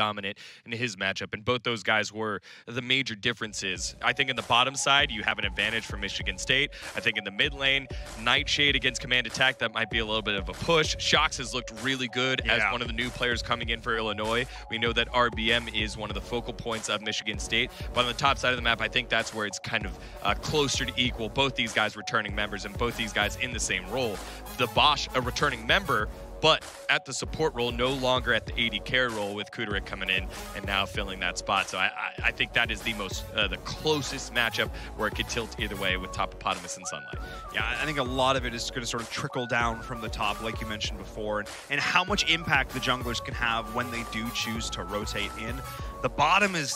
dominant in his matchup, and both those guys were the major differences. I think in the bottom side, you have an advantage for Michigan State. I think in the mid lane, Nightshade against Command Attack, that might be a little bit of a push. Shox has looked really good as one of the new players coming in for Illinois. We know that RBM is one of the focal points of Michigan State, but on the top side of the map, I think that's where it's kind of closer to equal. Both these guys returning members and both these guys in the same role. The Bosch, a returning member, but at the support role, no longer at the AD carry role, with Kuderik coming in and now filling that spot. So I think that is the closest matchup where it could tilt either way with Topopotamus and Sunlight. Yeah, I think a lot of it is going to sort of trickle down from the top, like you mentioned before, and how much impact the junglers can have when they do choose to rotate in. The bottom is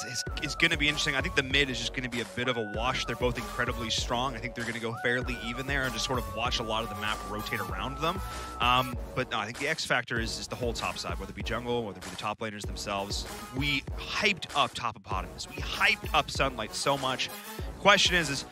going to be interesting. I think the mid is just going to be a bit of a wash. They're both incredibly strong. I think they're going to go fairly even there and just sort of watch a lot of the map rotate around them. But no, I think the X factor is the whole top side, whether it be jungle, whether it be the top laners themselves. We hyped up Topopotamus. We hyped up Sunlight so much. Question is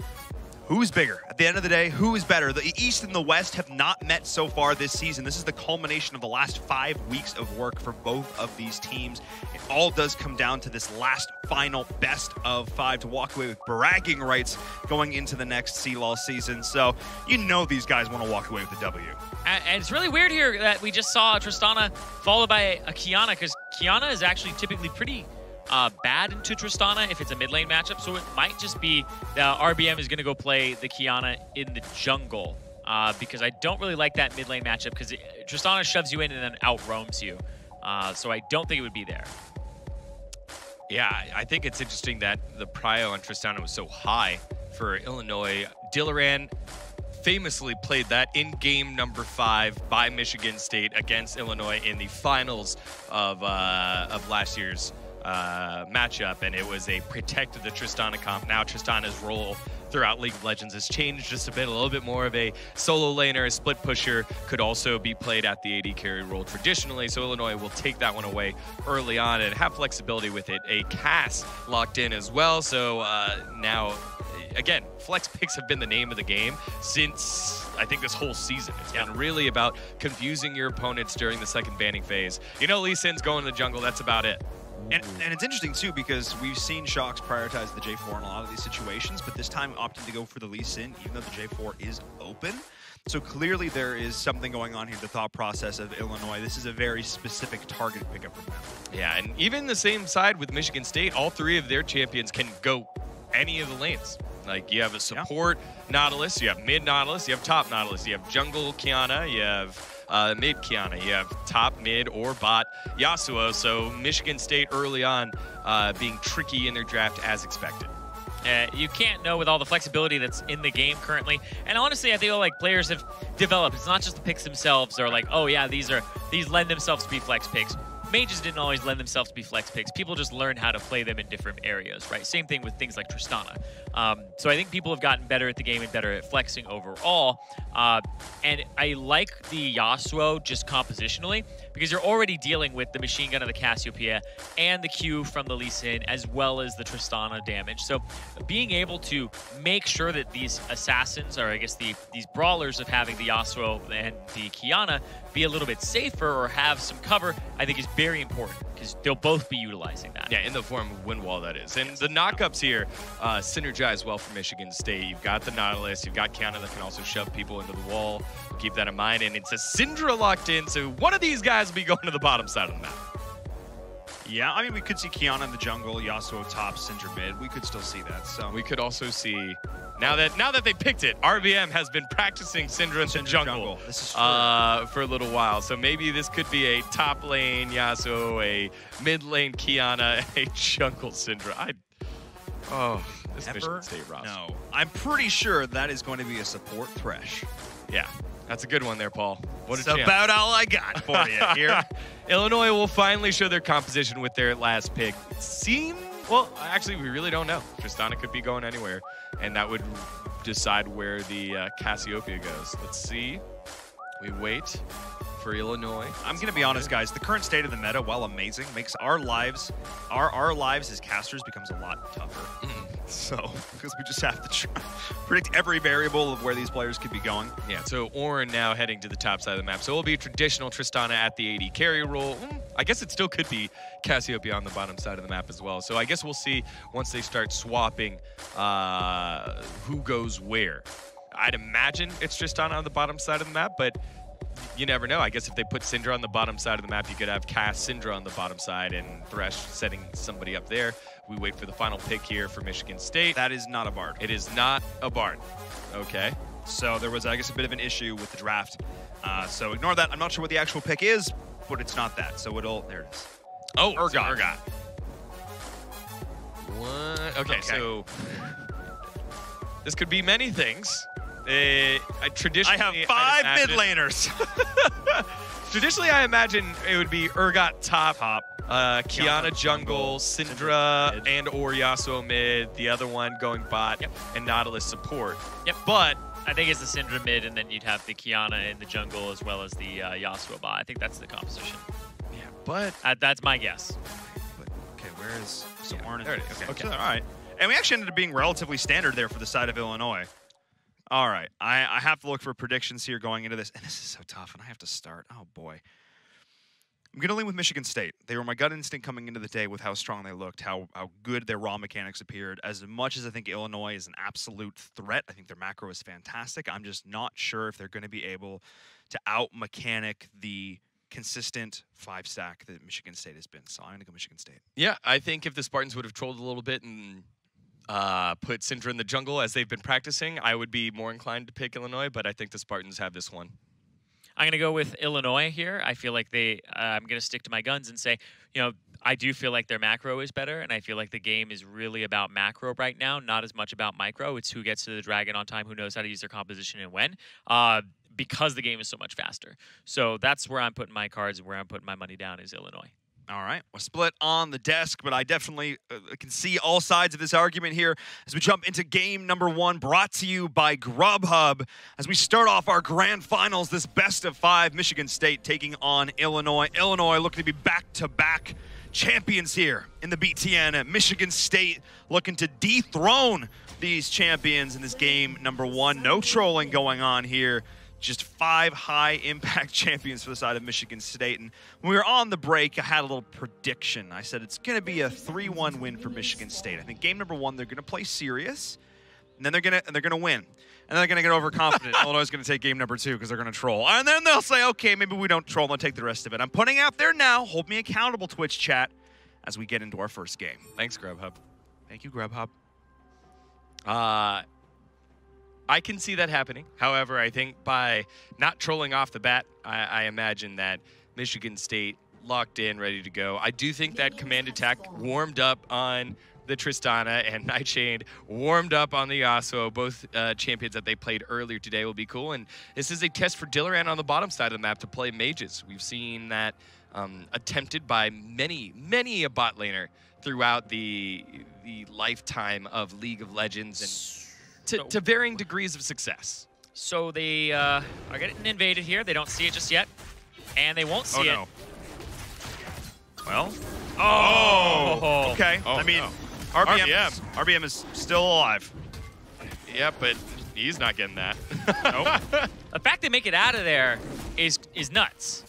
who's bigger? At the end of the day, who is better? The East and the West have not met so far this season. This is the culmination of the last 5 weeks of work for both of these teams. It all does come down to this last final best of 5 to walk away with bragging rights going into the next CLOL season. So you know these guys want to walk away with the W. And it's really weird here that we just saw Tristana followed by a Kiana, because Kiana is actually typically pretty bad into Tristana if it's a mid lane matchup, so it might just be that RBM is going to go play the Kiana in the jungle, because I don't really like that mid lane matchup, because Tristana shoves you in and then out roams you, so I don't think it would be there. Yeah, I think it's interesting that the prio on Tristana was so high for Illinois. Dillaran famously played that in game number 5 by Michigan State against Illinois in the finals of last year's matchup, and it was a protect the Tristana comp. Now Tristana's role throughout League of Legends has changed just a bit, a little bit more of a solo laner, a split pusher, could also be played at the AD carry role traditionally, so Illinois will take that one away early on and have flexibility with it. A Cass locked in as well, so now, again, flex picks have been the name of the game since, I think, this whole season. It's been really about confusing your opponents during the second banning phase. You know, Lee Sin's going to the jungle, that's about it. And it's interesting, too, because we've seen Shox prioritize the J4 in a lot of these situations, but this time opting to go for the Lee Sin, even though the J4 is open. So clearly there is something going on here, the thought process of Illinois. This is a very specific target pickup from them. Yeah, and even the same side with Michigan State, all 3 of their champions can go any of the lanes. Like, you have a support Nautilus, you have mid Nautilus, you have top Nautilus, you have jungle Kiana, you have mid Kiana, you have top, mid, or bot Yasuo. So Michigan State early on being tricky in their draft as expected. You can't know with all the flexibility that's in the game currently. And honestly, I feel like players have developed. It's not just the picks themselves are like, oh yeah, these lend themselves to be flex picks. Mages didn't always lend themselves to be flex picks. People just learned how to play them in different areas, right? Same thing with things like Tristana. So I think people have gotten better at the game and better at flexing overall. And I like the Yasuo just compositionally, because you're already dealing with the machine gun of the Cassiopeia and the Q from the Lee Sin, as well as the Tristana damage. So being able to make sure that these assassins, or I guess these brawlers of having the Yasuo and the Kiana be a little bit safer or have some cover, I think is very important, because they'll both be utilizing that. Yeah, in the form of wind wall, that is. And the knockups here synergize well for Michigan State. You've got the Nautilus, you've got Kiana that can also shove people into the wall. Keep that in mind. And it's a Syndra locked in, so one of these guys will be going to the bottom side of the map. Yeah, I mean, we could see Kiana in the jungle, Yasuo top, Syndra mid. We could still see that. So we could also see, now that they picked it, RBM has been practicing Syndra in the jungle this is for a little while. So maybe this could be a top lane Yasuo, a mid lane Kiana, a jungle Syndra. This Michigan State roster. No, I'm pretty sure that is going to be a support Thresh. Yeah, that's a good one there, Paul. What a That's about all I got for you here. Illinois will finally show their composition with their last pick. Well, actually, we really don't know. Tristana could be going anywhere, and that would decide where the Cassiopeia goes. Let's see. We wait for Illinois. I'm going to be honest, guys. The current state of the meta, while amazing, makes our lives as casters becomes a lot tougher. So, because we just have to try predict every variable of where these players could be going. Yeah, so Orin now heading to the top side of the map. So it'll be traditional Tristana at the AD carry role. I guess it still could be Cassiopeia on the bottom side of the map as well. So I guess we'll see once they start swapping who goes where. I'd imagine it's Tristana on the bottom side of the map, but you never know. I guess if they put Syndra on the bottom side of the map, you could have Cass Syndra on the bottom side and Thresh setting somebody up there. We wait for the final pick here for Michigan State. That is not a Bard. It is not a Bard. Okay. So there was, I guess, a bit of an issue with the draft. So ignore that. I'm not sure what the actual pick is, but it's not that. So there it is. Oh, Urgot. Urgot. What? Okay, so this could be many things. Traditionally, I have 5 mid laners. Traditionally, I imagine it would be Urgot top, Kiana jungle, Syndra and or Yasuo mid, the other one going bot, and Nautilus support. Yep. But I think it's the Syndra mid, and then you'd have the Kiana in the jungle as well as the Yasuo bot. I think that's the composition. Yeah, but that's my guess. Okay, where is Orin? There it is. Okay, all right. And we actually ended up being relatively standard there for the side of Illinois. All right, I have to look for predictions here going into this, and this is so tough, and I have to start. Oh, boy. I'm going to lean with Michigan State. They were my gut instinct coming into the day with how strong they looked, how good their raw mechanics appeared. As much as I think Illinois is an absolute threat, I think their macro is fantastic. I'm just not sure if they're going to be able to out-mechanic the consistent 5-stack that Michigan State has been. So I'm going to go Michigan State. yeah, I think if the Spartans would have trolled a little bit and put Syndra in the jungle as they've been practicing, I would be more inclined to pick Illinois, but I think the Spartans have this one. I'm going to go with Illinois here. I feel like I'm going to stick to my guns and say, I do feel like their macro is better, and I feel like the game is really about macro right now, not as much about micro. It's who gets to the dragon on time, who knows how to use their composition and when, because the game is so much faster. So that's where I'm putting my cards and where I'm putting my money down is Illinois. All right, we're split on the desk, but I definitely can see all sides of this argument here as we jump into game number 1, brought to you by Grubhub. As we start off our grand finals, this best of 5, Michigan State taking on Illinois. Illinois looking to be back-to-back champions here in the BTN. Michigan State looking to dethrone these champions in this game number 1. No trolling going on here. Just 5 high-impact champions for the side of Michigan State. And when we were on the break, I had a little prediction. I said it's going to be a 3-1 win for Michigan State. I think game number 1, they're going to play serious, and then they're going to win. And then they're going to get overconfident. Illinois is going to take game number 2 because they're going to troll. And then they'll say, okay, maybe we don't troll, and they'll take the rest of it. I'm putting out there now. Hold me accountable, Twitch chat, as we get into our first game. Thanks, Grubhub. Thank you, Grubhub. I can see that happening. However, I think by not trolling off the bat, I imagine that Michigan State locked in, ready to go. I do think that command attack warmed up on the Tristana and Nightshade warmed up on the Yasuo. Both champions that they played earlier today will be cool. And this is a test for Dillaran on the bottom side of the map to play mages. We've seen that attempted by many a bot laner throughout the lifetime of League of Legends and to varying degrees of success. So they are getting invaded here. They don't see it just yet, and they won't see it. Well, okay. Oh, I mean, no. RBM is still alive. Yeah, but he's not getting that. Nope. The fact they make it out of there is nuts.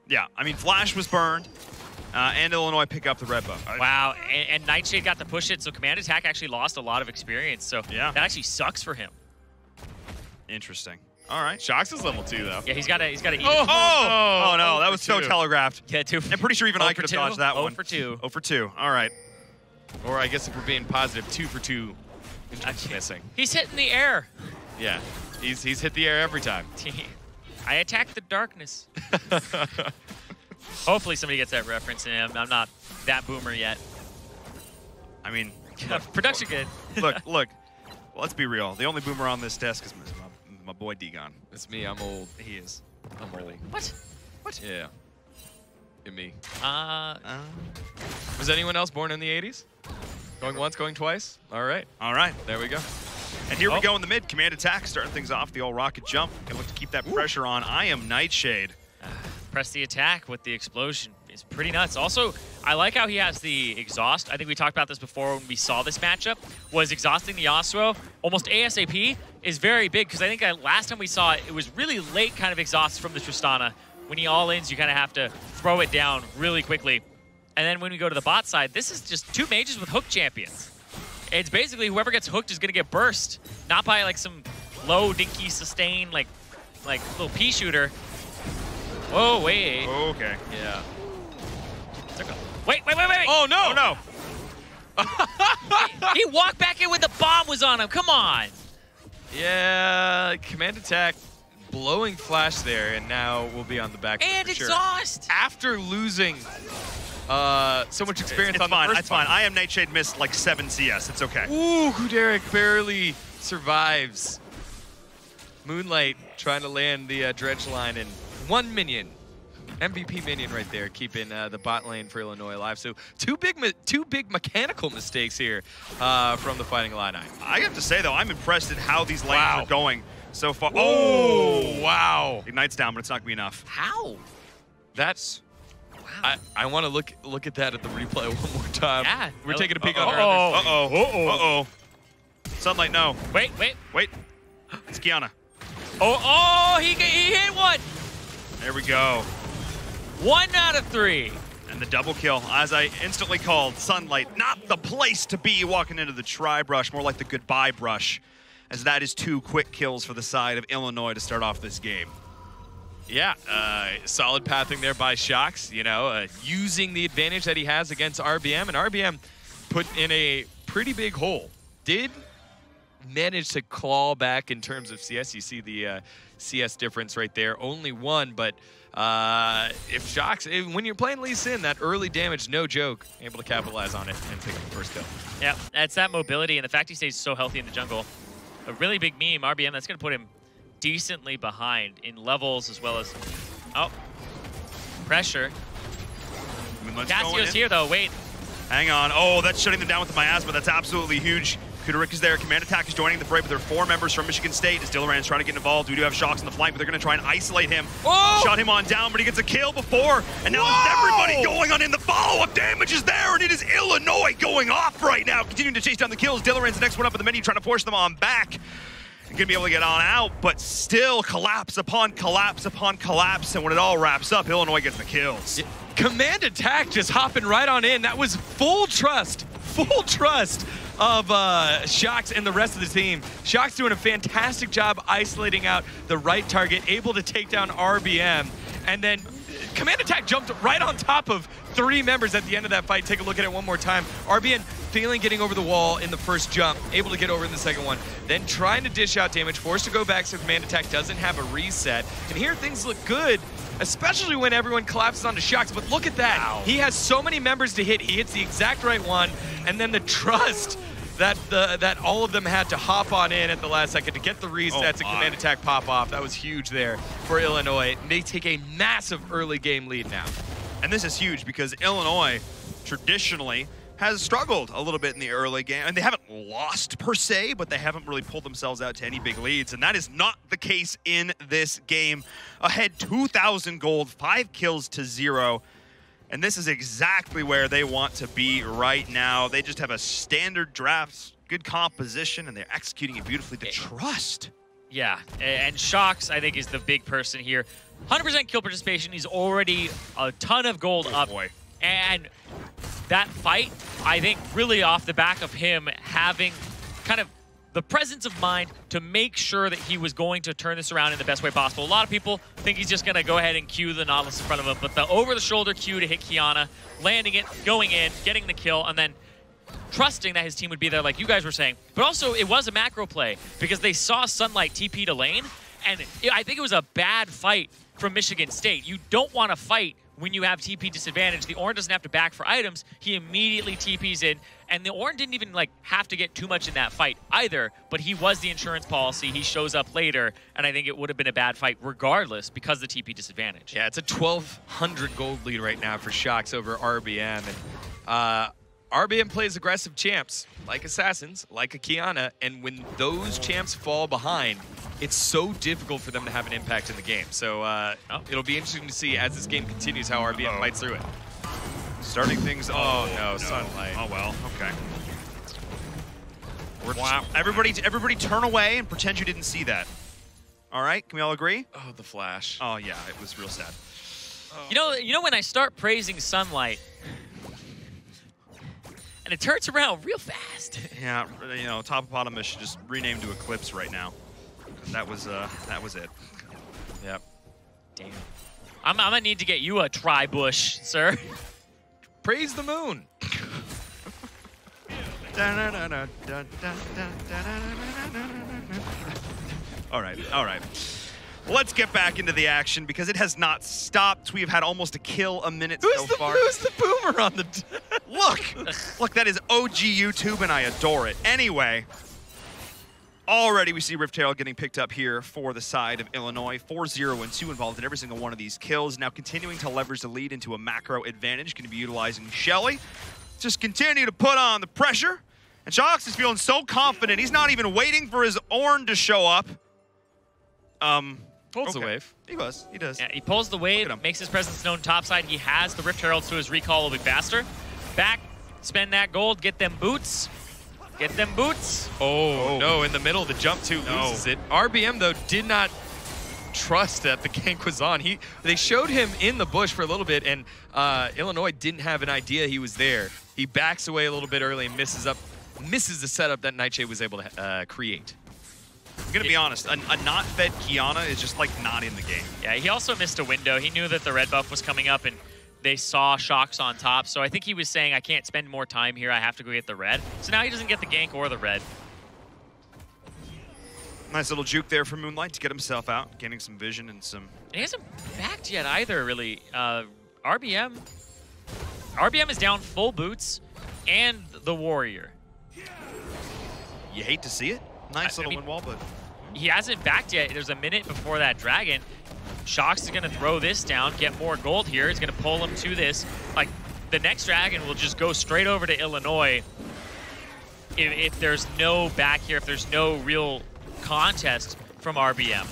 Yeah, I mean, Flash was burned, and Illinois pick up the red buff. Wow, and Nightshade got to push it, so command attack actually lost a lot of experience. So yeah, that actually sucks for him. Interesting. All right. Shox is level 2 though. Yeah, he's got to eat. Oh no, that was so telegraphed. Yeah, 2 I'm pretty sure even I could have dodged that one. 0 for 2. 0 for 2. All right. Or I guess if we're being positive, 2 for 2. Missing. He's hitting the air. Yeah, he's hit the air every time. I attacked the darkness. Hopefully somebody gets that reference, and I'm not that boomer yet. I mean, production good. Look. Let's be real. The only boomer on this desk is my boy Degon. It's me. I'm old. He is. I'm really. What? Yeah. And me. Was anyone else born in the 80s? Going once, going twice? All right. All right. There we go. And here we go in the mid. Command attack starting things off. The old rocket jump. Gonna look to keep that pressure on. I am Nightshade. Press the attack with the explosion. It's pretty nuts. Also, I like how he has the exhaust. I think we talked about this before when we saw this matchup, was exhausting the Yasuo almost ASAP is very big, because I think last time we saw it, it was really late kind of exhaust from the Tristana. When he all-ins, you kind of have to throw it down really quickly. And then when we go to the bot side, this is just 2 mages with hook champions. It's basically whoever gets hooked is going to get burst, not by like some low dinky sustain like little pea shooter. Whoa, wait. Okay. Yeah. Wait. Oh, no. Oh, no. He walked back in when the bomb was on him. Come on. Yeah, command attack, blowing flash there, and now we'll be on the back. And exhaust. Sure. After losing so much experience on the first It's fine. I am Nightshade missed like 7 CS. It's okay. Ooh, Derek barely survives. Moonlight trying to land the dredge line, and 1 minion. MVP minion right there, keeping the bot lane for Illinois alive. So two big mechanical mistakes here from the Fighting Illini. I have to say, though, I'm impressed at how these lanes are going so far. Oh, wow. Ignite's down, but it's not going to be enough. How? That's... Wow. I want to look at that at the replay one more time. Yeah. We're taking a peek on her. Uh-oh. Sunlight, no. Wait. It's Kiana. Oh, he hit one. There we go. 1 out of 3. And the double kill, as I instantly called, Sunlight, not the place to be walking into the tri-brush, more like the goodbye brush, as that is 2 quick kills for the side of Illinois to start off this game. Yeah, solid pathing there by Shox, you know, using the advantage that he has against RBM, and RBM put in a pretty big hole. Did manage to claw back in terms of CS. You see the CS difference right there, only 1, but if Shox, when you're playing Lee Sin, that early damage, no joke, able to capitalize on it and take the first kill. Yeah, that's that mobility, and the fact he stays so healthy in the jungle. A really big meme, RBM, that's going to put him decently behind in levels as well as, pressure. Cassio's here though, wait. Hang on, oh, that's shutting them down with the miasma, that's absolutely huge. Kudarik is there, Command Attack is joining the fray, but there are 4 members from Michigan State as Dillaran's trying to get involved. We do have Shox on the flank, but they're going to try and isolate him. Oh! Shot him on down, but he gets a kill before, and now it's everybody going on in. The follow-up damage is there, and it is Illinois going off right now, continuing to chase down the kills. Dillaran's the next one up in the menu, trying to force them on back. Gonna be able to get on out, but still collapse upon collapse upon collapse, and when it all wraps up, Illinois gets the kills. Command Attack just hopping right on in. That was full trust of Shox and the rest of the team. Shox doing a fantastic job isolating out the right target, able to take down RBM, and then Command Attack jumped right on top of 3 members at the end of that fight. Take a look at it one more time. RBM failing getting over the wall in the first jump, able to get over in the second one, then trying to dish out damage, forced to go back so Command Attack doesn't have a reset. And here things look good, especially when everyone collapses onto Shox. But look at that. Wow. He has so many members to hit. He hits the exact right one, and then the trust that all of them had to hop on in at the last second to get the resets and Command Attack pop off. That was huge there for Illinois. They take a massive early game lead now. And this is huge because Illinois traditionally has struggled a little bit in the early game. And they haven't lost per se, but they haven't really pulled themselves out to any big leads. And that is not the case in this game. Ahead 2,000 gold, 5 kills to 0. And this is exactly where they want to be right now. They just have a standard draft, good composition, and they're executing it beautifully. The trust. Yeah, and Shox, I think, is the big person here. 100% kill participation. He's already a ton of gold up. Boy. And that fight, I think, really off the back of him having kind of the presence of mind to make sure that he was going to turn this around in the best way possible. A lot of people think he's just going to go ahead and Q the Nautilus in front of him, but the over-the-shoulder Q to hit Kiana, landing it, going in, getting the kill, and then trusting that his team would be there like you guys were saying. But also, it was a macro play because they saw Sunlight TP to lane, and I think it was a bad fight from Michigan State. You don't want to fight when you have TP disadvantage. The Ornn doesn't have to back for items. He immediately TPs in, and the Ornn didn't even have to get too much in that fight either, but he was the insurance policy. He shows up later, and I think it would have been a bad fight regardless because of the TP disadvantage. Yeah, it's a 1,200 gold lead right now for Shox over RBM, and RBM plays aggressive champs, like Assassins, like a Kiana, and when those champs fall behind, it's so difficult for them to have an impact in the game. So it'll be interesting to see as this game continues how RBM fights through it. Starting things. Oh no, Sunlight. Oh well, okay. Wow. Everybody turn away and pretend you didn't see that. All right, can we all agree? Oh, the flash. Oh yeah, it was real sad. You know when I start praising Sunlight, and it turns around real fast. Yeah, you know, Topopotamus should just rename to Eclipse right now. That was it. Yep. Damn. I'm gonna need to get you a tri-bush, sir. Praise the moon. All right. Let's get back into the action because it has not stopped. We have had almost a kill a minute so far. Who's the boomer on the... Look, that is OG YouTube and I adore it. Anyway, already we see Riftail getting picked up here for the side of Illinois. 4-0 and 2 involved in every single one of these kills. Now continuing to leverage the lead into a macro advantage. Going to be utilizing Shelly. Just continue to put on the pressure. And Shox is feeling so confident. He's not even waiting for his Ornn to show up. Pulls the wave. He does. Yeah, he pulls the wave, makes his presence known topside. He has the Rift Herald, so his recall will be faster. Back, spend that gold, get them boots. Get them boots. Oh, no, in the middle, the jump two loses it. RBM, though, did not trust that the gank was on. They showed him in the bush for a little bit, and Illinois didn't have an idea he was there. He backs away a little bit early and misses the setup that Nightshade was able to create. I'm going to be honest, a not fed Kiana is just like not in the game. Yeah, he also missed a window. He knew that the red buff was coming up and they saw Shox on top. So I think he was saying, I can't spend more time here. I have to go get the red. So now he doesn't get the gank or the red. Nice little juke there for Moonlight to get himself out, gaining some vision and some... And he hasn't backed yet either, really. RBM is down full boots and the warrior. You hate to see it. Nice little win wall, but... He hasn't backed yet. There's a minute before that dragon. Shox is going to throw this down, get more gold here. He's going to pull him to this. Like, the next dragon will just go straight over to Illinois if there's no back here, if there's no real contest from RBM.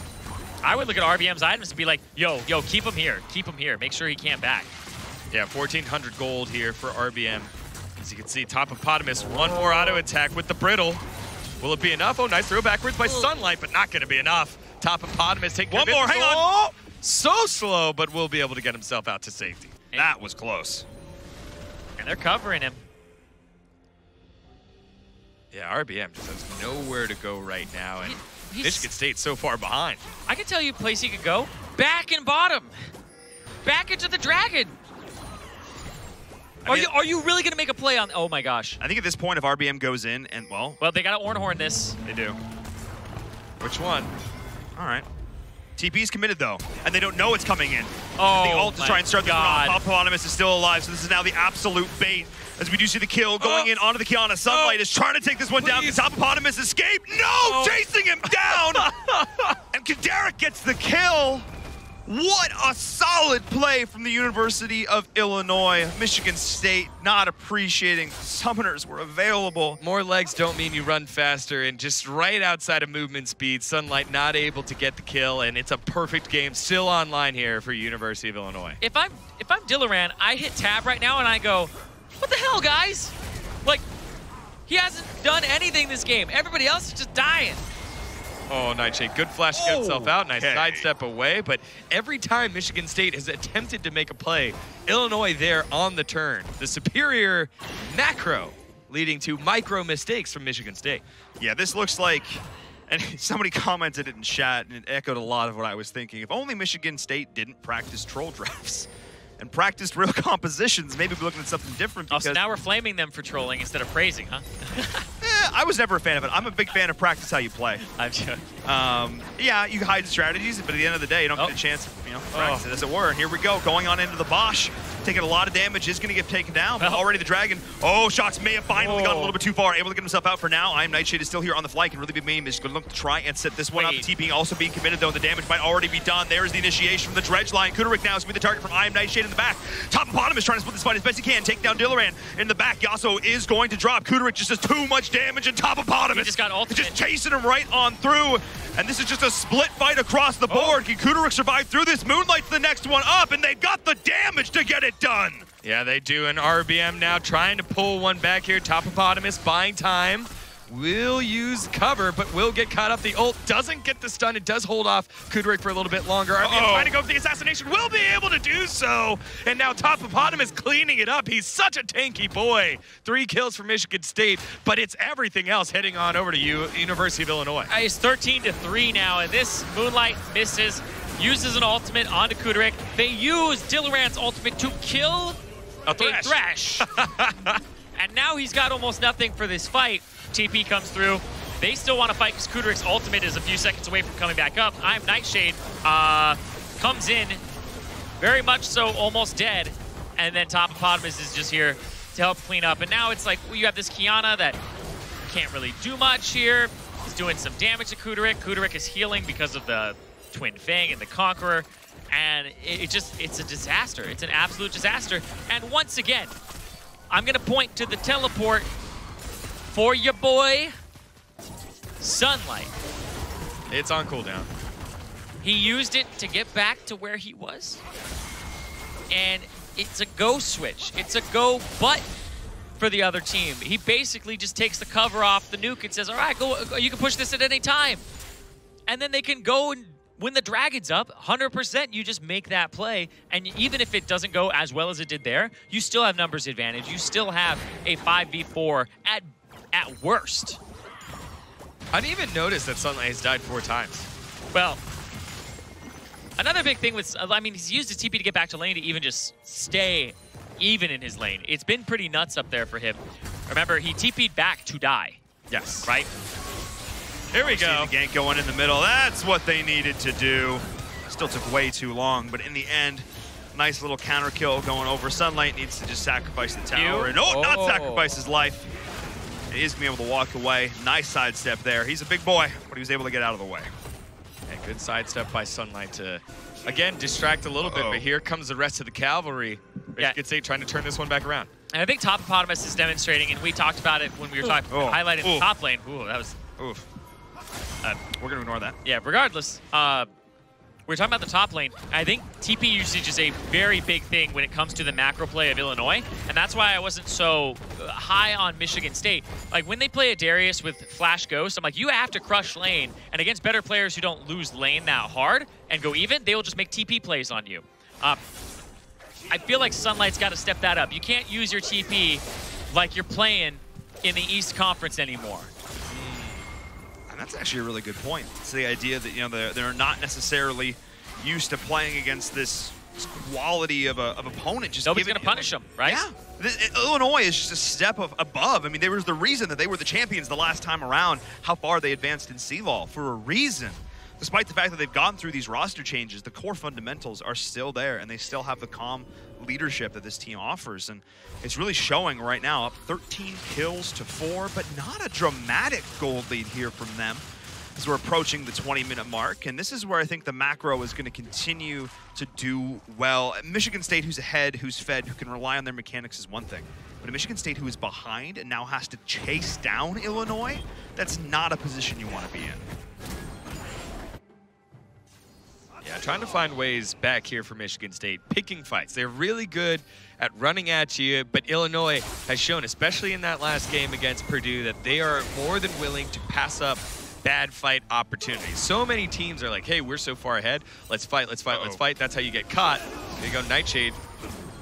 I would look at RBM's items and be like, yo, keep him here. Keep him here. Make sure he can't back. Yeah, 1,400 gold here for RBM. As you can see, Topopotamus, one more auto attack with the brittle. Will it be enough? Oh, nice throw backwards by Sunlight, but not going to be enough. Topopotamus taking one more, hang on. So slow, but will be able to get himself out to safety. And that was close. And they're covering him. Yeah, RBM just has nowhere to go right now, and Michigan State's so far behind. I can tell you a place he could go. Back and bottom. Back into the dragon. Are you really going to make a play on... Oh, my gosh. I think at this point, if RBM goes in and, well... Well, they got to Ornhorn this. They do. Which one? All right. TP's committed, though, and they don't know it's coming in. Oh, the ult to try and start the round. God. Topopotamus is still alive, so this is now the absolute bait. As we do see the kill going in onto the Kiana. Sunlight is trying to take this one down. Can Topopotamus escape? No! Chasing him down! And Kadaric gets the kill. What a solid play from the University of Illinois. Michigan State not appreciating summoners were available. More legs don't mean you run faster, and just right outside of movement speed, Sunlight not able to get the kill, and it's a perfect game still online here for University of Illinois. If I'm Dillaran, I hit tab right now and I go, what the hell, guys? Like, he hasn't done anything this game. Everybody else is just dying. Oh, Nightshade, good flash to get himself out. Nice sidestep away, but every time Michigan State has attempted to make a play, Illinois there on the turn. The superior macro leading to micro mistakes from Michigan State. Yeah, this looks like, and somebody commented it in chat, and it echoed a lot of what I was thinking. If only Michigan State didn't practice troll drafts and practiced real compositions, maybe we're looking at something different. Because so now we're flaming them for trolling instead of praising, huh? I was never a fan of it. I'm a big fan of practice how you play. I'm joking. Yeah, you hide strategies, but at the end of the day, you don't get a chance to practice it, as it were. And here we go, going on into the Bosch. taking a lot of damage, is going to get taken down. But already the Dragon, shots may have finally gone a little bit too far, able to get himself out for now. I Am Nightshade is still here on the fly, can really be main. Is going to look to try and set this one up. The TP also being committed, though. The damage might already be done. There's the initiation from the Dredge line. Kudorik now is going to be the target from I Am Nightshade in the back. Top and bottom is trying to split this fight as best he can. Take down Dillaran in the back. Yasuo is going to drop. Kudorik just does too much damage, and top and bottom He just got ultimate. just chasing him right on through. And this is just a split fight across the board. Can Kudorik survive through this? Moonlight's the next one up, and they've got the damage to get it done. Yeah, they do. An RBM now trying to pull one back here. Topopotamus buying time. Will use cover, but will get caught up. The ult doesn't get the stun. It does hold off Kudorik for a little bit longer. RBM trying to go for the assassination. Will be able to do so. And now Topopotamus cleaning it up. He's such a tanky boy. 3 kills for Michigan State, but it's everything else heading on over to University of Illinois. It's 13-3 now, and this Moonlight misses. Uses an ultimate onto Kudorik. They use Dillaran's ultimate to kill a Thresh. And now he's got almost nothing for this fight. TP comes through. They still want to fight because Kudorik's ultimate is a few seconds away from coming back up. I Am Nightshade comes in, very much so almost dead. And then Topopotamus is just here to help clean up. And now it's like, well, you have this Kiana that can't really do much here. He's doing some damage to Kudorik. Kudorik is healing because of the Twin Fang and the Conqueror. And it's a disaster. It's an absolute disaster. And once again, I'm going to point to the teleport for your boy, Sunlight. It's on cooldown. He used it to get back to where he was. And it's a go switch. It's a go button for the other team. He basically just takes the cover off the nuke and says, all right, go. You can push this at any time. And then they can go and when the Dragon's up, 100%, you just make that play. And even if it doesn't go as well as it did there, you still have numbers advantage. You still have a 5v4 at worst. I didn't even notice that Sunlight has died 4 times. Well, another big thing was, I mean, he's used his TP to get back to lane to even just stay even in his lane. It's been pretty nuts up there for him. Remember, he TP'd back to die. Yes. Right? Here we go. The gank going in the middle. That's what they needed to do. Still took way too long, but in the end, nice little counter kill going over. Sunlight needs to just sacrifice the tower. And not sacrifice his life. He is going to be able to walk away. Nice sidestep there. He's a big boy, but he was able to get out of the way. And good sidestep by Sunlight to, again, distract a little bit, but here comes the rest of the cavalry. Michigan State trying to turn this one back around. And I think Topopotamus is demonstrating, and we talked about it when we were highlighting the top lane. Ooh, that was... Oof. We're going to ignore that. Yeah, regardless, we're talking about the top lane. I think TP usage is a very big thing when it comes to the macro play of Illinois, and that's why I wasn't so high on Michigan State. Like, when they play a Darius with Flash Ghost, I'm like, you have to crush lane, and against better players who don't lose lane that hard and go even, they will just make TP plays on you. I feel like Sunlight's got to step that up. You can't use your TP like you're playing in the East Conference anymore. That's actually a really good point. It's the idea that, you know, they're not necessarily used to playing against this quality of opponent. Just nobody's going to punish them, right? Yeah. Illinois is just a step above. I mean, there was the reason that they were the champions the last time around, how far they advanced in CLOL, for a reason. Despite the fact that they've gone through these roster changes, the core fundamentals are still there, and they still have the calm leadership that this team offers. And it's really showing right now, up 13 kills to 4, but not a dramatic gold lead here from them as we're approaching the 20-minute mark. And this is where I think the macro is going to continue to do well. Michigan State, who's ahead, who's fed, who can rely on their mechanics is one thing. But a Michigan State who is behind and now has to chase down Illinois, that's not a position you want to be in. Yeah, trying to find ways back here for Michigan State, picking fights. They're really good at running at you, but Illinois has shown, especially in that last game against Purdue, that they are more than willing to pass up bad fight opportunities. So many teams are like, hey, we're so far ahead. Let's fight, let's fight, let's fight. That's how you get caught. There you go, Nightshade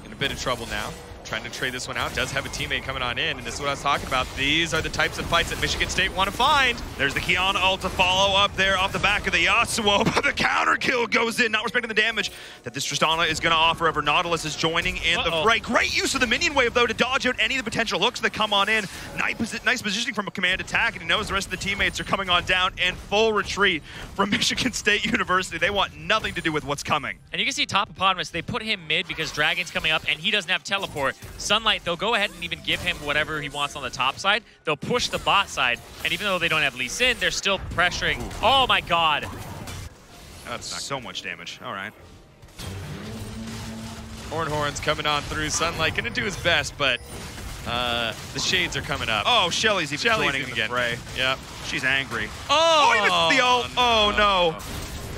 in a bit of trouble now. trying to trade this one out. Does have a teammate coming on in, and this is what I was talking about. These are the types of fights that Michigan State want to find. There's the Kiana ult to follow up there off the back of the Yasuo, but the counter kill goes in, not respecting the damage that this Tristana is going to offer over. Nautilus is joining in the fray. Great use of the minion wave, though, to dodge out any of the potential hooks that come on in. Nice positioning from a command attack, and he knows the rest of the teammates are coming on down, and full retreat from Michigan State University. They want nothing to do with what's coming. And you can see top Eponymous, they put him mid because Dragon's coming up and he doesn't have teleport. Sunlight, they'll go ahead and even give him whatever he wants on the top side. They'll push the bot side, and even though they don't have Lee Sin, they're still pressuring. Ooh. Oh my god. That's not so much damage. All right. Horn's coming on through. Sunlight gonna do his best, but the shades are coming up. Oh, Shelly's even joining in the fray. Yep. She's angry. Oh, he missed the ult. Oh, no.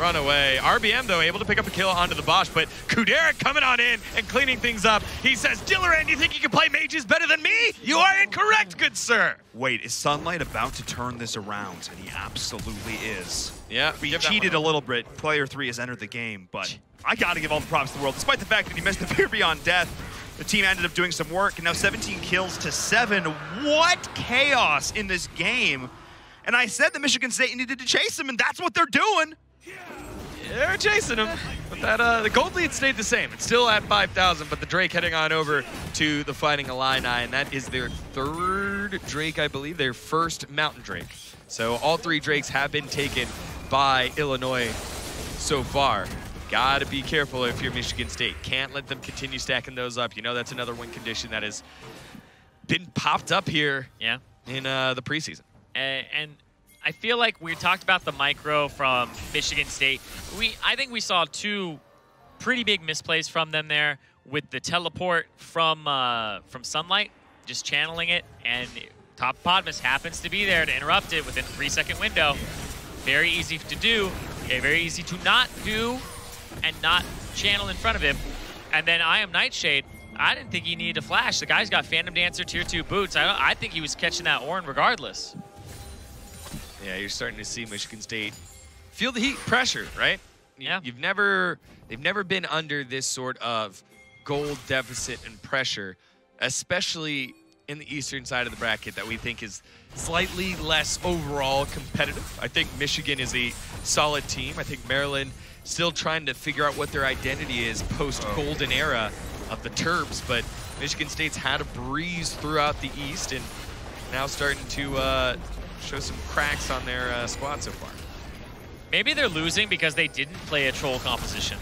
Run away. RBM, though, able to pick up a kill onto the Bosch, but Kuderik coming on in and cleaning things up. He says, Dillaran, you think you can play mages better than me? You are incorrect, good sir. Wait, is Sunlight about to turn this around? And he absolutely is. Yeah. He cheated a little bit. Player 3 has entered the game, but I got to give all the props to the world. Despite the fact that he missed the Fear Beyond Death, the team ended up doing some work, and now 17 kills to 7. What chaos in this game. And I said that Michigan State needed to chase him, and that's what they're doing. Yeah, they're chasing him. But that the gold lead stayed the same. It's still at 5,000, but the Drake heading on over to the Fighting Illini, and that is their 3rd Drake, I believe, their 1st Mountain Drake. So all 3 Drakes have been taken by Illinois so far. Gotta be careful if you're Michigan State. Can't let them continue stacking those up. You know that's another win condition that has been popped up here in the preseason. And I feel like we talked about the micro from Michigan State. I think we saw 2 pretty big misplays from them there with the teleport from Sunlight, just channeling it, and top Podmus happens to be there to interrupt it within a 3-second window. Very easy to do, very easy to not do, and not channel in front of him. And then I Am Nightshade, I didn't think he needed to flash. The guy's got Phantom Dancer Tier 2 boots. I think he was catching that Ornn regardless. Yeah, you're starting to see Michigan State feel the heat, pressure, right? Yeah. They've never been under this sort of gold deficit and pressure, especially in the eastern side of the bracket that we think is slightly less overall competitive. I think Michigan is a solid team. I think Maryland still trying to figure out what their identity is post-golden era of the Terps, but Michigan State's had a breeze throughout the East and now starting to show some cracks on their squad so far. Maybe they're losing because they didn't play a troll composition.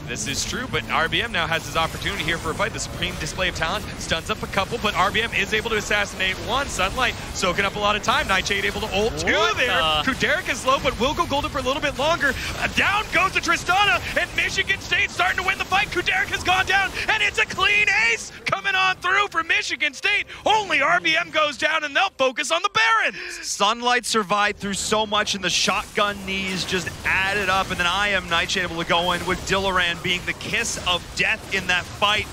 This is true, but RBM now has his opportunity here for a fight. The supreme display of talent stuns up a couple, but RBM is able to assassinate one. Sunlight soaking up a lot of time. Nightshade able to ult 2 there. Kuderik is low, but will go golden for a little bit longer. Down goes the Tristana, and Michigan State starting to win the fight. Kuderik has gone down, and it's a clean ace coming on through for Michigan State. Only RBM goes down, and they'll focus on the Baron. Sunlight survived through so much, and the shotgun knees just added up, and then I Am Nightshade able to go in with Dillaran being the kiss of death in that fight.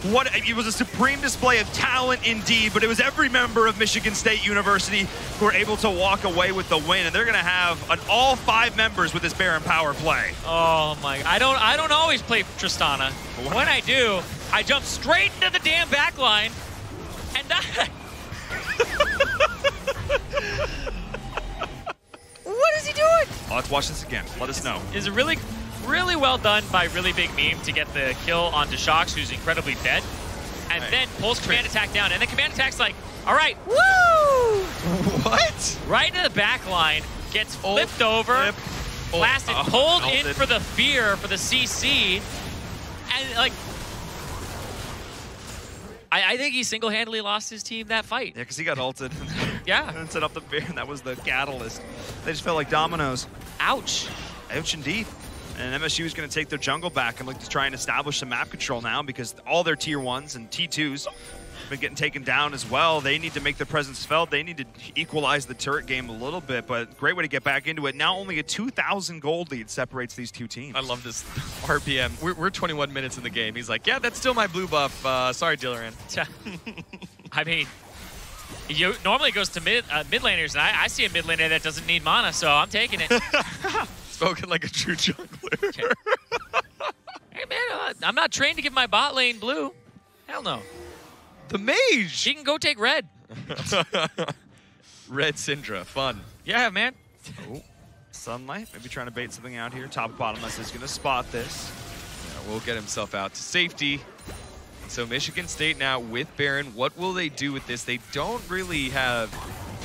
It was a supreme display of talent indeed, but it was every member of Michigan State University who were able to walk away with the win, and they're going to have all 5 members with this Baron power play. Oh my! I don't always play Tristana. When I do, I jump straight into the damn back line and die. What is he doing? Let's watch this again. Let us know. Is it really well done by Really Big Meme to get the kill onto Shox, who's incredibly fed, and then pulls command attack down, and then command attack's like, all right, woo! What? Right into the back line, gets flipped over, blasted, pulled in for the fear for the CC, and like, I think he single-handedly lost his team that fight. Yeah, because he got ulted. Yeah. And set up the fear, and that was the catalyst. They just felt like dominoes. Ouch. Ouch indeed. And MSU is going to take their jungle back and look to try and establish some map control now because all their tier 1s and T2s have been getting taken down as well. They need to make their presence felt. They need to equalize the turret game a little bit, but great way to get back into it. Now only a 2,000 gold lead separates these 2 teams. I love this RPM. We're 21 minutes in the game. He's like, yeah, that's still my blue buff. Sorry, Dillaran. I mean, normally it goes to mid laners, and I see a mid laner that doesn't need mana, so I'm taking it. Spoken like a true jungler. Hey man, I'm not trained to give my bot lane blue. Hell no. The mage. She can go take red. Red Syndra, fun. Yeah, man. Oh, Sunlight maybe trying to bait something out here. Top bottomless is going to spot this. Yeah, will get himself out to safety. So Michigan State now with Baron. What will they do with this? They don't really have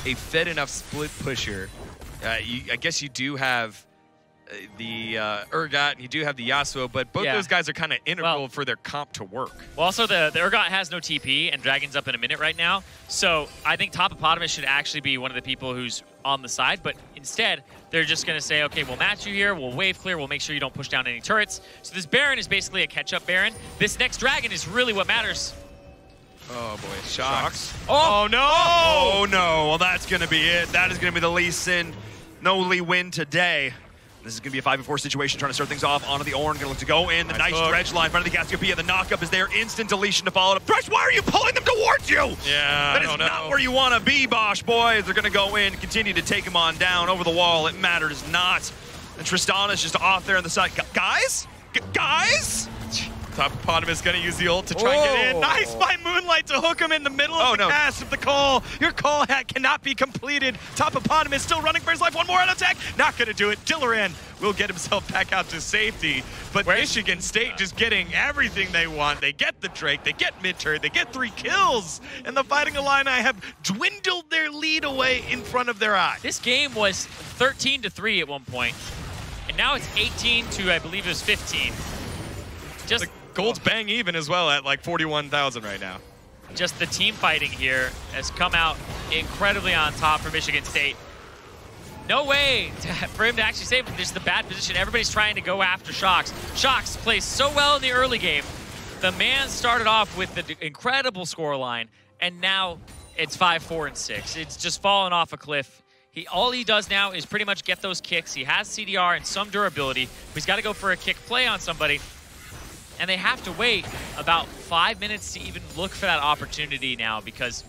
a fed enough split pusher. I guess you do have the Urgot and you do have the Yasuo, but both those guys are kind of integral for their comp to work. Well, also the Urgot has no TP, and Dragon's up in a minute right now. So I think Top Hippopotamus should actually be one of the people who's on the side, but instead they're just going to say, okay, we'll match you here, we'll wave clear, we'll make sure you don't push down any turrets. So this Baron is basically a catch-up Baron. This next Dragon is really what matters. Oh boy, Shocks. Oh no! Oh no, well that's going to be it. That is going to be the Lee Sin. No Lee win today. This is going to be a 5v4 situation, trying to start things off onto the Ornn. Going to look to go in. The nice dredge line, front of the Cassiopeia. The knockup is there. Instant deletion to follow it up. Thresh, why are you pulling them towards you? Yeah, that is not where you want to be, Bosch boys. They're going to go in, continue to take him on down over the wall. It matters not. And Tristana's just off there on the side. Guys? Guys? Top Hippopotamus going to use the ult to try and get in. Nice by Moonlight to hook him in the middle of the cast of the call. Your call cannot be completed. Top Hippopotamus still running for his life. One more out attack. Not going to do it. Dillaran will get himself back out to safety. But Michigan State just getting everything they want. They get the Drake. They get mid-turret. They get 3 kills. And the Fighting Illini have dwindled their lead away in front of their eyes. This game was 13-3 at one point. And now it's 18 to, I believe it was 15. Just... Gold's bang even as well at like 41,000 right now. Just the team fighting here has come out incredibly on top for Michigan State. No way for him to actually save him. This is the bad position. Everybody's trying to go after Shocks. Shocks plays so well in the early game. The man started off with the incredible scoreline, and now it's 5-4 and 6. It's just fallen off a cliff. All he does now is pretty much get those kicks. He has CDR and some durability, but he's got to go for a kick play on somebody. And they have to wait about 5 minutes to even look for that opportunity now because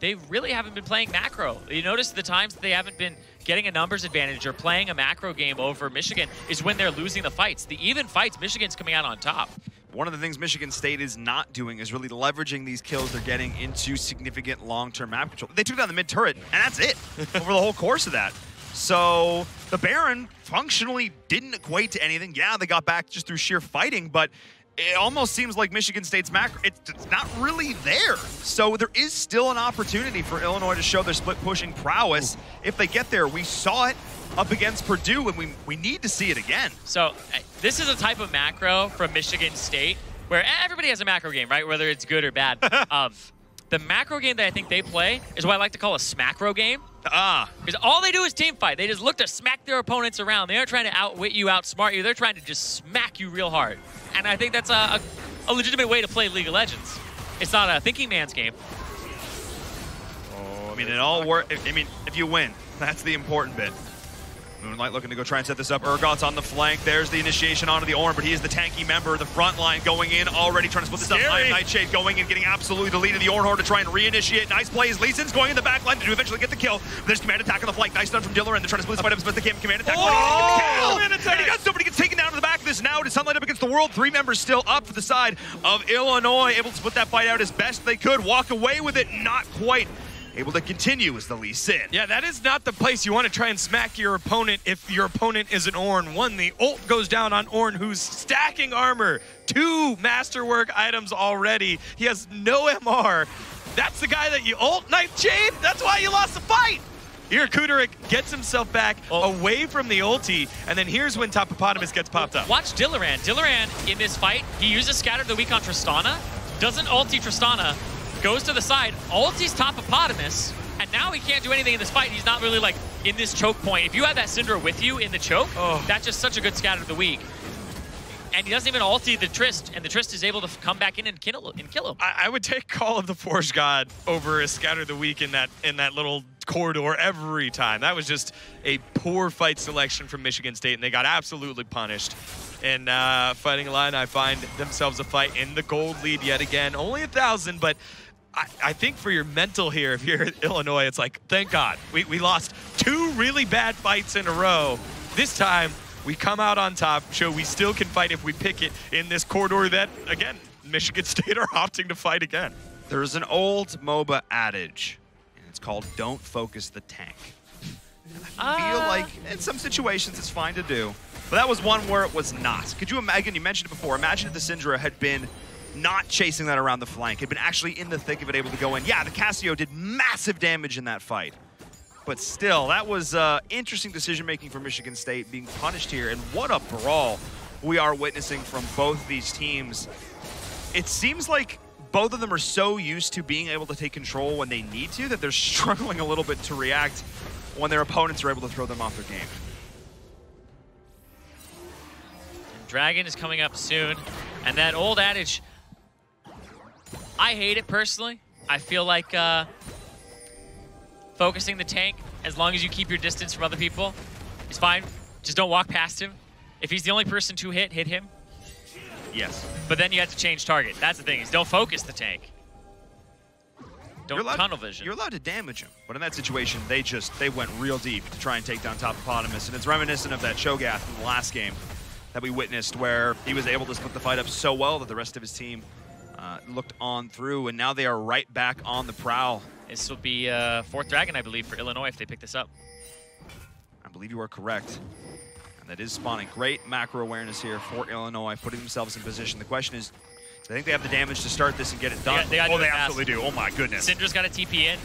they really haven't been playing macro. You notice the times that they haven't been getting a numbers advantage or playing a macro game over Michigan is when they're losing the fights. The even fights, Michigan's coming out on top. One of the things Michigan State is not doing is really leveraging these kills they're getting into significant long-term map control. They took down the mid-turret, and that's it over the whole course of that. So the Baron functionally didn't equate to anything. Yeah, they got back just through sheer fighting, but it almost seems like Michigan State's macro, it's not really there. So there is still an opportunity for Illinois to show their split pushing prowess. If they get there, we saw it up against Purdue, and we need to see it again. So this is a type of macro from Michigan State where everybody has a macro game, right? Whether it's good or bad. The macro game that I think they play is what I like to call a smacro game. Because all they do is team fight. They just look to smack their opponents around. They aren't trying to outwit you, outsmart you. They're trying to just smack you real hard. And I think that's a legitimate way to play League of Legends. It's not a thinking man's game. Oh, I mean, it all works. I mean, if you win, that's the important bit. Moonlight looking to go try and set this up. Urgot's on the flank. There's the initiation onto the Ornn, but he is the tanky member. The front line going in already, trying to split this up. I am Nightshade going in, getting absolutely the lead of the Ornn Horde to try and reinitiate. Nice plays. Lee Sin's going in the back line to eventually get the kill. There's command attack on the flank. Nice stun from Dillaran. They're trying to split this fight up as best they can. Command attack. And he got somebody gets taken down to the back of this now. To Sunlight up against the world. 3 members still up for the side of Illinois. Able to split that fight out as best they could. Walk away with it. Not quite able to continue as the Lee Sin. Yeah, that is not the place you want to try and smack your opponent if your opponent is an Ornn. One, the ult goes down on Ornn, who's stacking armor. 2 masterwork items already. He has no MR. That's the guy that you ult, Nightshade? That's why you lost the fight. Here, Kuderik gets himself back away from the ulti, and then here's when Top Hippopotamus gets popped up. Watch Dillaran. Dillaran, in this fight, he uses Scatter of the Weak on Tristana, doesn't ulti Tristana, goes to the side, ultis Top Hippopotamus, and now he can't do anything in this fight. He's not really like in this choke point. If you have that Syndra with you in the choke, that's just such a good Scatter of the Weak. And he doesn't even ulti the Trist, and the Trist is able to come back in and kill him. I would take Call of the Forge God over a Scatter of the Weak in that little corridor every time. That was just a poor fight selection from Michigan State, and they got absolutely punished. And Fighting Illini find themselves a fight in the gold lead yet again. Only 1,000, but I think for your mental here, if you're at Illinois, it's like, thank God. We lost 2 really bad fights in a row. This time, we come out on top, show we still can fight if we pick it in this corridor that, again, Michigan State are opting to fight again. There's an old MOBA adage, and it's called "Don't focus the tank." I feel like in some situations it's fine to do, but that was one where it was not. Could you imagine? You mentioned it before. Imagine if the Syndra had been not chasing that around the flank, had been actually in the thick of it, able to go in. Yeah, the Casio did massive damage in that fight, but still, that was interesting decision-making for Michigan State being punished here, and what a brawl we are witnessing from both these teams. It seems like both of them are so used to being able to take control when they need to that they're struggling a little bit to react when their opponents are able to throw them off their game. And Dragon is coming up soon, and that old adage, I hate it personally. I feel like focusing the tank, as long as you keep your distance from other people, is fine. Just don't walk past him. If he's the only person to hit him. Yes. But then you have to change target. That's the thing, is don't focus the tank. Don't tunnel vision. You're allowed to damage him, but in that situation, they went real deep to try and take down top Hippopotamus, and it's reminiscent of that Cho'Gath from the last game that we witnessed, where he was able to split the fight up so well that the rest of his team looked on through, and now they are right back on the prowl. This will be fourth Dragon, I believe, for Illinois if they pick this up. I believe you are correct. And that is spawning. Great macro awareness here for Illinois, putting themselves in position. The question is, do they think they have the damage to start this and get it done? They absolutely do. Oh my goodness. Syndra's got a TP in.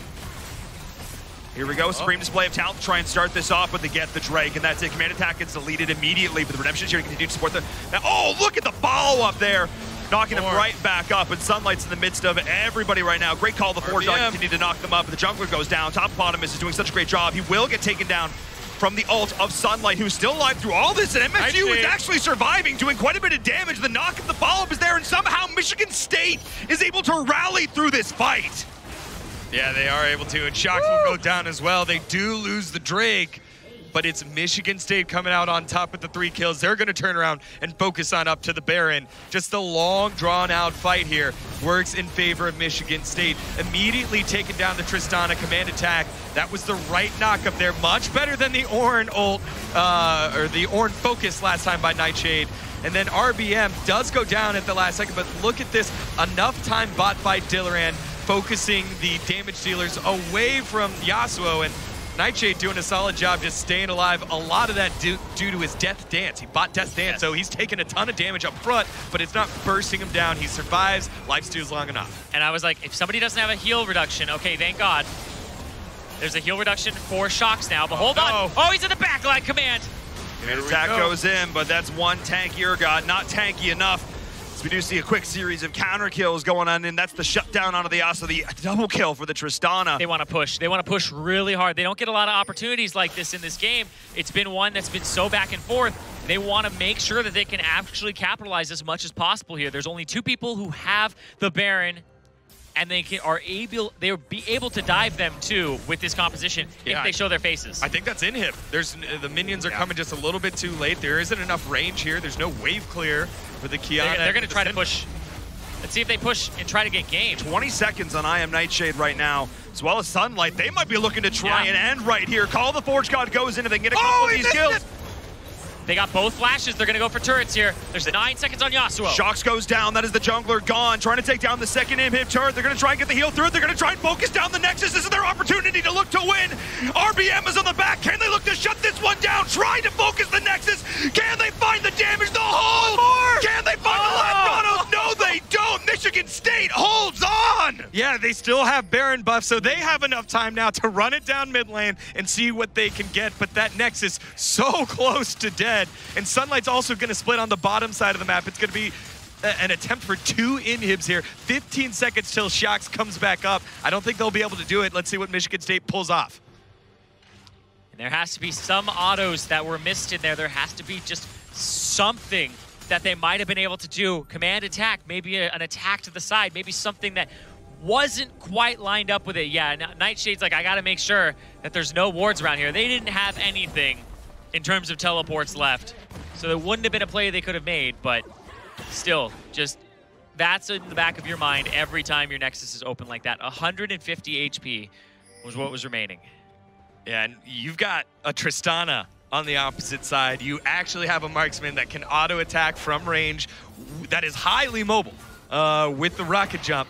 Here we go, supreme display of talent to try and start this off, but they get the Drake, and that's it. Command attack gets deleted immediately, but the Redemption's here to continue to support the... Now, oh, look at the follow-up there. Knocking him right back up, and Sunlight's in the midst of everybody right now. Great call, the Forge Dog continue to knock them up, and the Jungler goes down. Top Hippopotamus is doing such a great job. He will get taken down from the ult of Sunlight, who's still alive through all this, and MSU is actually surviving, doing quite a bit of damage. The knock of the follow-up is there, and somehow Michigan State is able to rally through this fight. Yeah, they are able to, and Shox will go down as well. They do lose the Drake, but it's Michigan State coming out on top with the 3 kills. They're going to turn around and focus on up to the Baron. Just a long, drawn-out fight here works in favor of Michigan State. Immediately taking down the Tristana command attack. That was the right knock up there. Much better than the Ornn ult, or the Ornn focus last time by Nightshade. And then RBM does go down at the last second, but look at this. Enough time bot by Dillaran, focusing the damage dealers away from Yasuo, and Nightshade doing a solid job just staying alive. A lot of that due to his Death Dance. He bought Death Dance, so he's taking a ton of damage up front, but it's not bursting him down. He survives, lifesteals long enough. And I was like, if somebody doesn't have a heal reduction, okay, thank God. There's a heal reduction for Shox now, but hold on. Oh, he's in the backline command. Command attack goes in, but that's one tanky Urgot, not tanky enough. So we do see a quick series of counter kills going on, and that's the shutdown onto the Yasuo, the double kill for the Tristana. They want to push. They want to push really hard. They don't get a lot of opportunities like this in this game. It's been one that's been so back and forth. They want to make sure that they can actually capitalize as much as possible here. There's only 2 people who have the Baron, and they will be able to dive them too with this composition if they show their faces. I think that's in him. The minions are coming just a little bit too late. There isn't enough range here. There's no wave clear for the Kiana. They're going to try to push. Let's see if they push and try to get game. 20 seconds on I Am Nightshade right now, as well as Sunlight. They might be looking to try and end right here. Call the Forge God goes in if they can get a couple of these kills. They got both flashes. They're going to go for turrets here. There's 9 seconds on Yasuo. Shox goes down. That is the jungler gone. Trying to take down the second inhib turret. They're going to try and get the heal through it. They're going to try and focus down the Nexus. This is their opportunity to look to win. RBM is on the back. Can they look to shut this one down? Trying to focus the Nexus. Can they find the damage? The hold! Can they find the last Chronos? No, they don't. Michigan State holds on. Yeah, they still have Baron buff, so they have enough time now to run it down mid lane and see what they can get. But that Nexus so close to dead. And Sunlight's also going to split on the bottom side of the map. It's going to be an attempt for 2 inhibs here. 15 seconds till Shox comes back up. I don't think they'll be able to do it. Let's see what Michigan State pulls off. And there has to be some autos that were missed in there. There has to be just something that they might have been able to do. Command attack, maybe an attack to the side, maybe something that wasn't quite lined up with it. Yeah, Nightshade's like, I got to make sure that there's no wards around here. They didn't have anything in terms of teleports left. So there wouldn't have been a play they could have made, but still, just that's in the back of your mind every time your Nexus is open like that. 150 HP was what was remaining. Yeah, and you've got a Tristana on the opposite side. You actually have a marksman that can auto-attack from range that is highly mobile. with the rocket jump.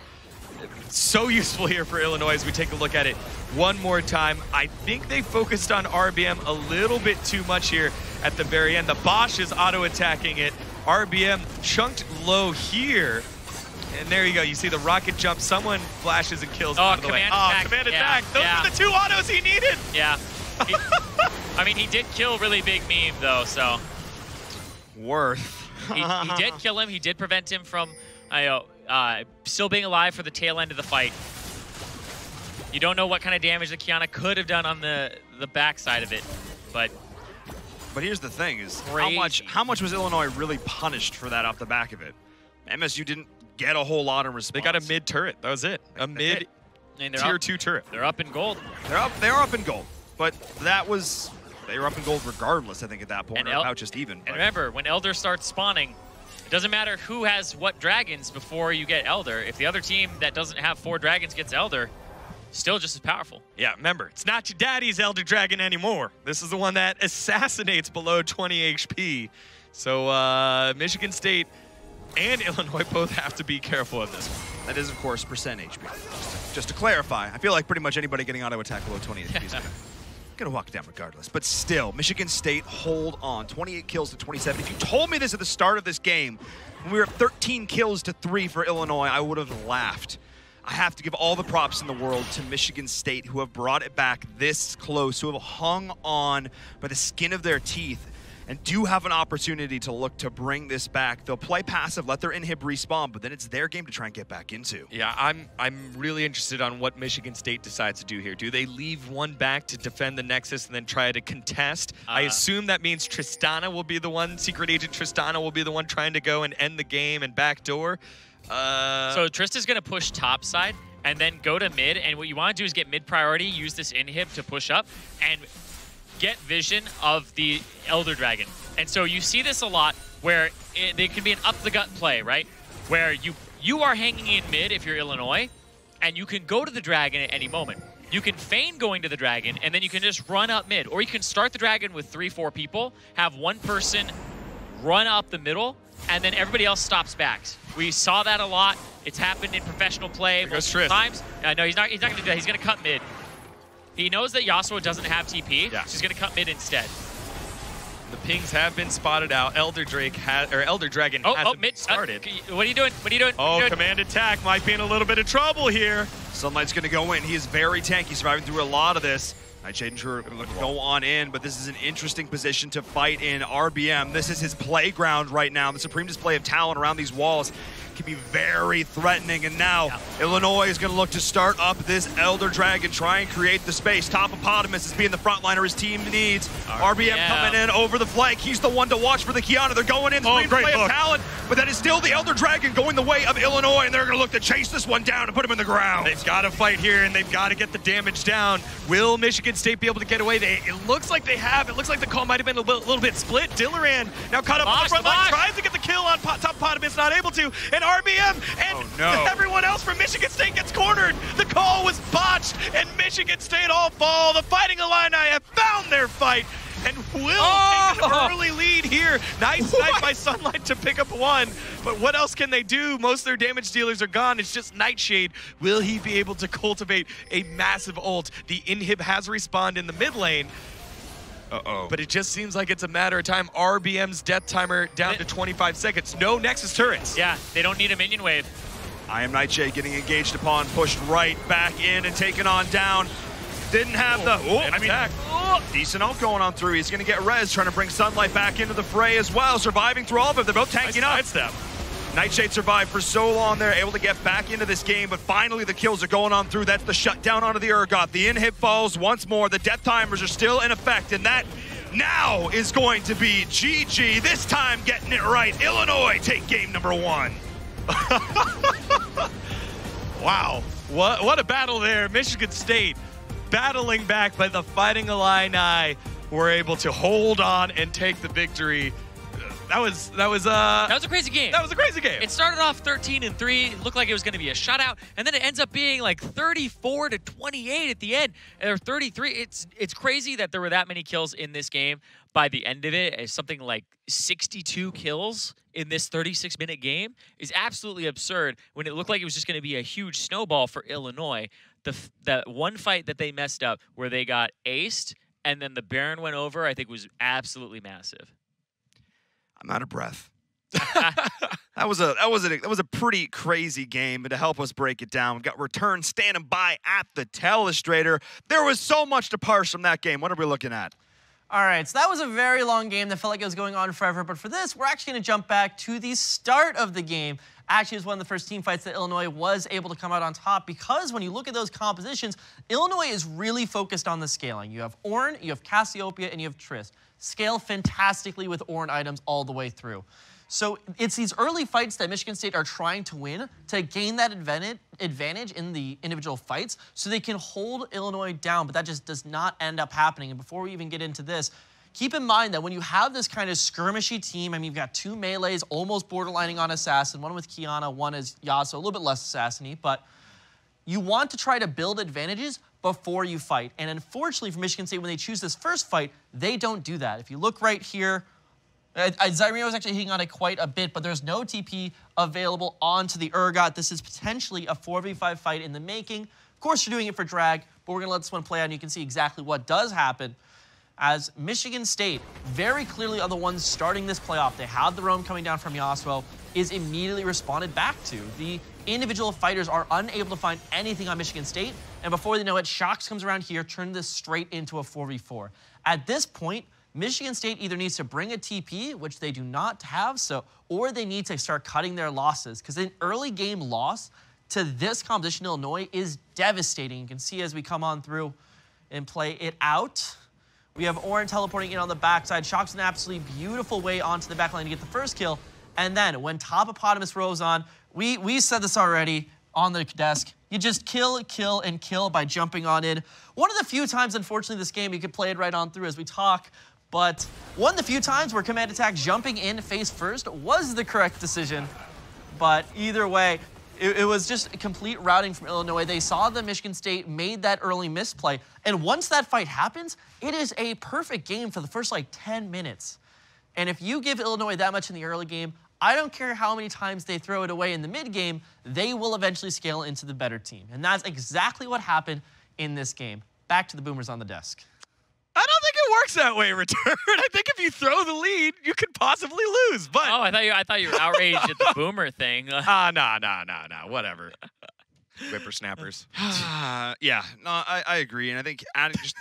So useful here for Illinois as we take a look at it one more time. I think they focused on RBM a little bit too much here at the very end. The Bosch is auto-attacking it. RBM chunked low here. And there you go. You see the rocket jump. Someone flashes and kills out of the way. Command attack. Those are the 2 autos he needed. Yeah. I mean, he did kill really big meme, though, so. Worth. He did kill him. He did prevent him from still being alive for the tail end of the fight. You don't know what kind of damage the Kiana could have done on the backside of it, but here's the thing: is crazy. how much was Illinois really punished for that off the back of it? MSU didn't get a whole lot in response. They got a mid turret. That was it. A mid tier 2 turret. They're up in gold. They are up in gold, but they were up in gold regardless. I think at that point, or about just even. And remember, when Elder starts spawning, it doesn't matter who has what dragons before you get Elder. If the other team that doesn't have 4 dragons gets Elder, still just as powerful. Yeah, remember, it's not your daddy's Elder Dragon anymore. This is the one that assassinates below 20 HP. So Michigan State and Illinois both have to be careful of this one. That is, of course, percent HP. Just to clarify, I feel like pretty much anybody getting auto attack below 20 HP is gonna walk it down regardless. But still, Michigan State hold on. 28 kills to 27. If you told me this at the start of this game, when we were 13 kills to 3 for Illinois, I would have laughed. I have to give all the props in the world to Michigan State, who have brought it back this close, who have hung on by the skin of their teeth, and do have an opportunity to look to bring this back. They'll play passive, let their inhib respawn, but then it's their game to try and get back into. Yeah, I'm really interested on what Michigan State decides to do here. Do they leave one back to defend the Nexus and then try to contest? I assume that means Tristana will be the one, Secret Agent Tristana will be the one trying to go and end the game and backdoor. So Trista's going to push top side and then go to mid, and what you want to do is get mid priority, use this inhib to push up, and get vision of the Elder Dragon. And so you see this a lot where they can be an up-the-gut play, right? Where you are hanging in mid if you're Illinois, and you can go to the Dragon at any moment. You can feign going to the Dragon, and then you can just run up mid. Or you can start the Dragon with 3-4 people, have one person run up the middle, and then everybody else stops back. We saw that a lot. It's happened in professional play multiple times. No, he's not going to do that. He's going to cut mid. He knows that Yasuo doesn't have TP, so he's going to cut mid instead. The pings have been spotted out. Elder Dragon hasn't mid started. What are you doing? What are you doing? Oh, command attack might be in a little bit of trouble here. Sunlight's going to go in. He is very tanky, surviving through a lot of this. Nightshade and True going to go on in, but this is an interesting position to fight in. RBM, this is his playground right now. The supreme display of talent around these walls can be very threatening, and now Illinois is going to look to start up this Elder Dragon, try and create the space. Topopotamus is being the frontliner his team needs. RBM coming in over the flank. He's the one to watch for the Kiana. They're going in, supreme display of talent, but that is still the Elder Dragon going the way of Illinois, and they're going to look to chase this one down and put him in the ground. They've got to fight here, and they've got to get the damage down. Will Michigan State be able to get away? It looks like they have. It looks like the call might have been a little bit split. Dillaran now caught up on the front line, tries to get the kill on Topopotamus, not able to, and RBM and everyone else from Michigan State gets cornered. The call was botched, and Michigan State all fall. The Fighting Illini have found their fight, and will take an early lead here. Nice snipe by Sunlight to pick up one, but what else can they do? Most of their damage dealers are gone. It's just Nightshade. Will he be able to cultivate a massive ult? The inhib has respawned in the mid lane. But it just seems like it's a matter of time. RBM's death timer down to 25 seconds. No Nexus turrets. Yeah, they don't need a minion wave. I Am Nightshade getting engaged upon, pushed right back in and taken on down. Didn't have decent ult going on through. He's going to get res, trying to bring Sunlight back into the fray as well. Surviving through all of it. They're both tanking up. Nightshade survived for so long there, able to get back into this game, but finally the kills are going on through. That's the shutdown onto the Urgot. The inhib falls once more. The death timers are still in effect, and that now is going to be GG. This time getting it right. Illinois take game number 1. Wow, what a battle there. Michigan State battling back, but the Fighting Illini were able to hold on and take the victory. That was a crazy game. That was a crazy game. It started off 13-3. It looked like it was going to be a shutout, and then it ends up being like 34-28 at the end, or 33. It's crazy that there were that many kills in this game. By the end of it, something like 62 kills in this 36-minute game is absolutely absurd. When it looked like it was just going to be a huge snowball for Illinois, the one fight that they messed up where they got aced and then the Baron went over, I think was absolutely massive. I'm out of breath. That was a pretty crazy game, but to help us break it down, we've got Return standing by at the telestrator. There was so much to parse from that game. What are we looking at? All right, so that was a very long game that felt like it was going on forever, but for this, we're actually going to jump back to the start of the game. Actually, it was one of the first team fights that Illinois was able to come out on top, because when you look at those compositions, Illinois is really focused on the scaling. You have Ornn, you have Cassiopeia, and you have Trist. Scale fantastically with Ornn items all the way through. So it's these early fights that Michigan State are trying to win to gain that advantage in the individual fights so they can hold Illinois down, but that just does not end up happening. And before we even get into this, keep in mind that when you have this kind of skirmishy team, I mean, you've got two melees almost borderlining on Assassin, one with Kiana, one is Yasuo, a little bit less Assassin-y, but you want to try to build advantages before you fight. And unfortunately for Michigan State, when they choose this first fight, they don't do that. If you look right here, Zyrino is actually hitting on it quite a bit, but there's no TP available onto the Urgot. This is potentially a 4v5 fight in the making. Of course, you're doing it for drag, but we're going to let this one play out, and you can see exactly what does happen. As Michigan State very clearly are the ones starting this playoff. They had the roam coming down from Yasuo, is immediately responded back to. The individual fighters are unable to find anything on Michigan State, and before they know it, Shox comes around here, turn this straight into a 4v4. At this point, Michigan State either needs to bring a TP, which they do not have, or they need to start cutting their losses, because an early game loss to this composition, Illinois, is devastating. You can see as we come on through and play it out. We have Ornn teleporting in on the backside. Shox an absolutely beautiful way onto the backline to get the first kill. And then when Topopotamus rolls on, we said this already on the desk, you just kill, kill, and kill by jumping on in. One of the few times, unfortunately, this game, you could play it right on through as we talk, but one of the few times where command attack jumping in face first was the correct decision. But either way, it was just a complete routing from Illinois. They saw that Michigan State made that early misplay. And once that fight happens, it is a perfect game for the first, like, 10 minutes. And if you give Illinois that much in the early game, I don't care how many times they throw it away in the mid game, they will eventually scale into the better team. And that's exactly what happened in this game. Back to the Boomers on the desk. I don't think it works that way, Return. I think if you throw the lead, you could possibly lose. But oh, I thought you were outraged at the Boomer thing. Nah, whatever. Whippersnappers. Yeah, no, I agree, and I think adding just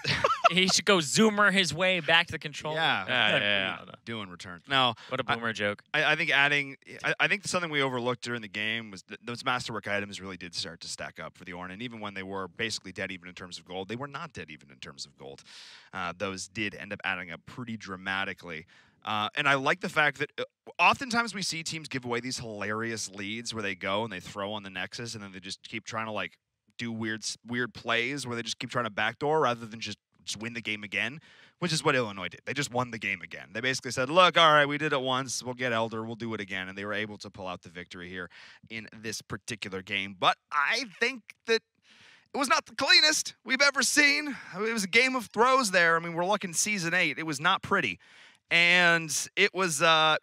he should go zoomer his way back to the controller. Yeah. Doing returns. Now, what a Boomer joke. I think adding, I think something we overlooked during the game was that those masterwork items really did start to stack up for the Ornn, and even when they were basically dead even in terms of gold, they were not dead even in terms of gold. Those did end up adding up pretty dramatically. And I like the fact that oftentimes we see teams give away these hilarious leads where they go and they throw on the Nexus and then they just keep trying to like do weird plays where they just keep trying to backdoor rather than just win the game again, which is what Illinois did. They just won the game again. They basically said, look, all right, we did it once. We'll get Elder. We'll do it again. And they were able to pull out the victory here in this particular game. But I think that it was not the cleanest we've ever seen. It was a game of throws there. I mean, we're looking Season 8. It was not pretty. And it was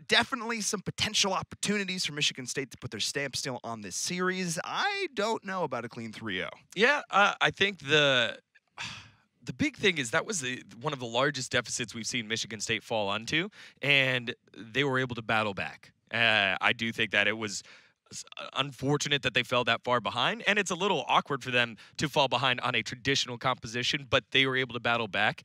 definitely some potential opportunities for Michigan State to put their stamp still on this series. I don't know about a clean 3-0. Yeah, I think the big thing is that was one of the largest deficits we've seen Michigan State fall onto, and they were able to battle back. I do think that it was unfortunate that they fell that far behind, and it's a little awkward for them to fall behind on a traditional composition, but they were able to battle back.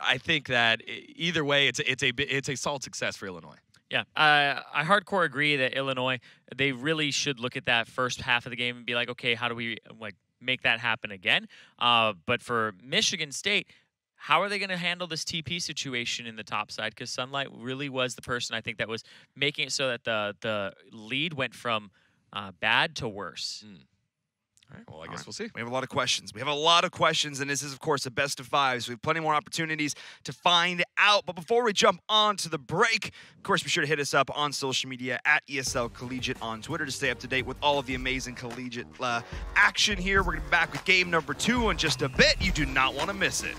I think that either way, it's a solid success for Illinois. Yeah, I hardcore agree that Illinois, they really should look at that first half of the game and be like, okay, how do we like make that happen again? But for Michigan State, how are they going to handle this TP situation in the top side? Because Sunlight really was the person I think that was making it so that the lead went from bad to worse. All right, well, I guess we'll see. We have a lot of questions. And this is, of course, a best of 5, so we have plenty more opportunities to find out. But before we jump on to the break, of course, be sure to hit us up on social media at ESL Collegiate on Twitter to stay up to date with all of the amazing collegiate action here. We're going to be back with game number 2 in just a bit. You do not want to miss it.